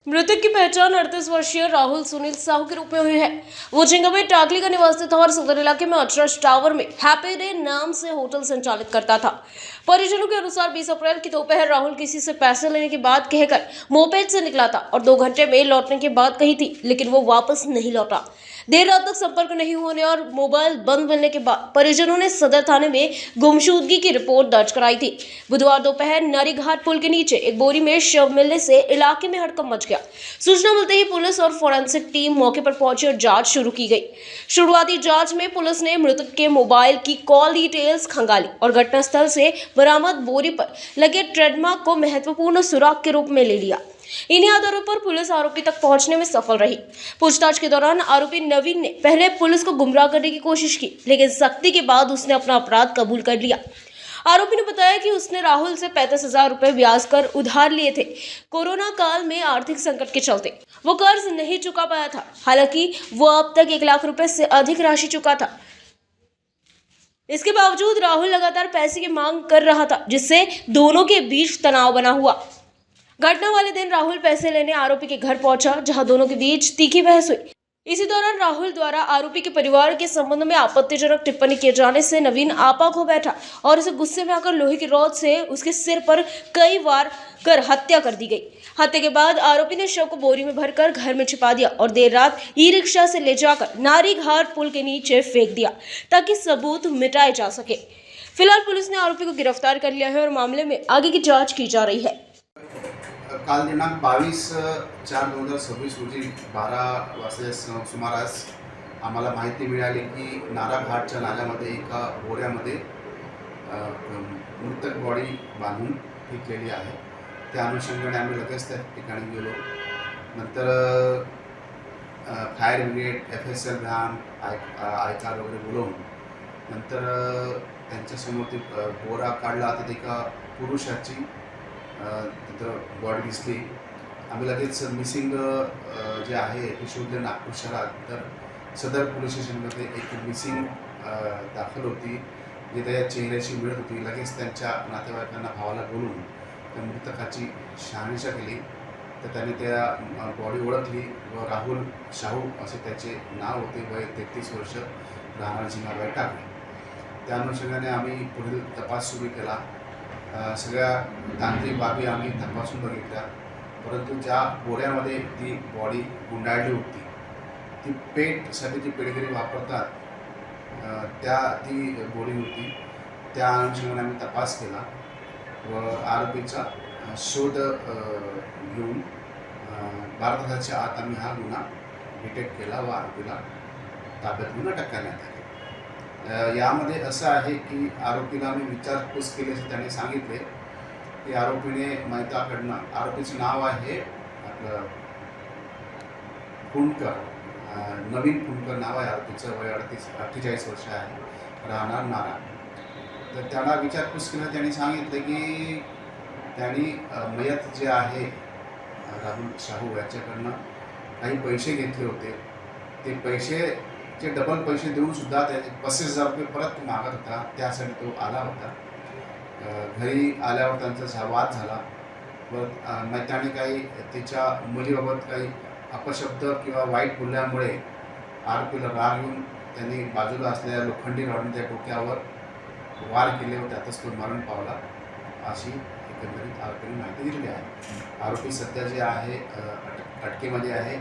मृतक की पहचान 38 वर्षीय राहुल सुनील साहू के रूप में हुई है। वो झिंगम टाकली का निवासी था और सदर इलाके में अचरज टावर में हैप्पी डे नाम से होटल संचालित करता था। परिजनों के अनुसार 20 अप्रैल की दोपहर राहुल किसी से पैसे लेने की बात कहकर मोपेड से निकला था और 2 घंटे में लौटने की बात कही थी, लेकिन वो वापस नहीं लौटा। देर रात तक संपर्क नहीं होने और मोबाइल बंद मिलने के बाद परिजनों ने सदर थाने में गुमशुदगी की रिपोर्ट दर्ज कराई थी। बुधवार दोपहर नारीघाट पुल के नीचे एक बोरी में शव मिलने से इलाके में हड़कंप मच गया। सूचना मिलते ही पुलिस और फोरेंसिक टीम मौके पर पहुंची और जांच शुरू की गई। शुरुआती जांच में पुलिस ने मृतक के मोबाइल की कॉल डिटेल्स खंगाली और घटनास्थल से बरामद बोरी पर लगे ट्रेडमार्क को महत्वपूर्ण सुराग के रूप में ले लिया। इन्हीं आधारों पर पुलिस आरोपी तक पहुंचने में सफल रही। पूछताछ के दौरान आरोपी नवीन ने पहले पुलिस को गुमराह करने की कोशिश की, लेकिन सख्ती के बाद उसने अपना अपराध कबूल कर लिया। आरोपी ने बताया कि उसने राहुल से 35,000 रुपए ब्याज कर उधार लिए थे। कोरोना काल में आर्थिक संकट के चलते वो कर्ज नहीं चुका पाया था। हालांकि वो अब तक 1 लाख रुपए से अधिक राशि चुका था। इसके बावजूद राहुल लगातार पैसे की मांग कर रहा था, जिससे दोनों के बीच तनाव बना हुआ। घटना वाले दिन राहुल पैसे लेने आरोपी के घर पहुंचा, जहां दोनों के बीच तीखी बहस हुई। इसी दौरान राहुल द्वारा आरोपी के परिवार के संबंध में आपत्तिजनक टिप्पणी किए जाने से नवीन आपा हो बैठा और उसे गुस्से में आकर लोहे की रॉड से उसके सिर पर कई वार कर हत्या कर दी गई। हत्या के बाद आरोपी ने शव को बोरी में भरकर घर में छिपा दिया और देर रात ई-रिक्शा से ले जाकर नारीघाट पुल के नीचे फेंक दिया ताकि सबूत मिटाए जा सके। फिलहाल पुलिस ने आरोपी को गिरफ्तार कर लिया है और मामले में आगे की जाँच की जा रही है। काल दिनांक 22/4/2026 रोजी 12 वाजता सुमारास आम्हाला माहिती मिळाली की नाराघाटच्या नाल्यामध्ये एका बोऱ्यामध्ये मृतक बॉडी बांधून फेकलेली आहे। त्या अनुषंगाने आम्ही लगेच त्या ठिकाणी गेलो। नंतर फायर ब्रिगेड, FSL व्हॅन, आयकार वगैरे बोलवून नंतर त्यांच्यासमोर ते बोरा काढला। तर एका पुरुषाची तिथं बॉडी दिसली। आम्ही लगेच मिसिंग जे आहे ते शोधले नागपूर शहरात। तर सदर पोलीस स्टेशनमध्ये एक मिसिंग दाखल होती, जी त्या चेहऱ्याची मिळत होती। लगेच त्यांच्या नातेवाईकांना, भावाला बोलून त्या मृतकाची शहानिशा केली। तर त्याने त्या बॉडी ओळखली व राहुल शाहू असे त्याचे नाव होते, वय 33 वर्ष, राहणार झिंगाबाई टाकली। त्या अनुषंगाने आम्ही पुढील तपास सुरू केला। सगळ्या तांत्रिक बाबी आम्ही तपासून बघितल्या, परंतु ज्या बोऱ्यामध्ये ती बॉडी गुंडाळली होती ती पेटसाठी जी पेडगिरी वापरतात ती बोरी होती। त्या अनुषंगाने आम्ही तपास केला व आरोपीचा शोध घेऊन 12 तासाच्या आत आम्ही हा गुन्हा डिटेक्ट केला व आरोपीला ताब्यात घेऊन अटक करण्यात आली। यामध्ये असं आहे की आरोपीला आम्ही विचारपूस केली असं त्याने सांगितले की आरोपीने मैताकडनं, आरोपीचं नाव आहे आपलं फुंडकर, नवीन फुंडकर नाव आहे आरोपीचं, वय 48 वर्ष आहे, राहणार नारा। तर त्याला विचारपूस केलं, त्यांनी सांगितलं की त्यांनी मयत जे आहे राहुल शाहू याच्याकडनं काही पैसे घेतले होते। ते पैसेचे डबल पैसे देऊन सुद्धा त्याचे 35,000 रुपये परत मागत होता। त्यासाठी तो आला होता। घरी आल्यावर त्यांचा वाद झाला व त्याने काही तिच्या मुलीबाबत काही अपशब्द किंवा वाईट बोलल्यामुळे आरोपीला राग येऊन त्यांनी बाजूला असलेल्या लोखंडी रॉडने त्या डोक्यावर वार केले व त्यातच तो मरण पावला, अशी एकंदरीत आरोपीने माहिती दिलेली आहे। आरोपी सध्या जे आहे अटकेमध्ये आहे।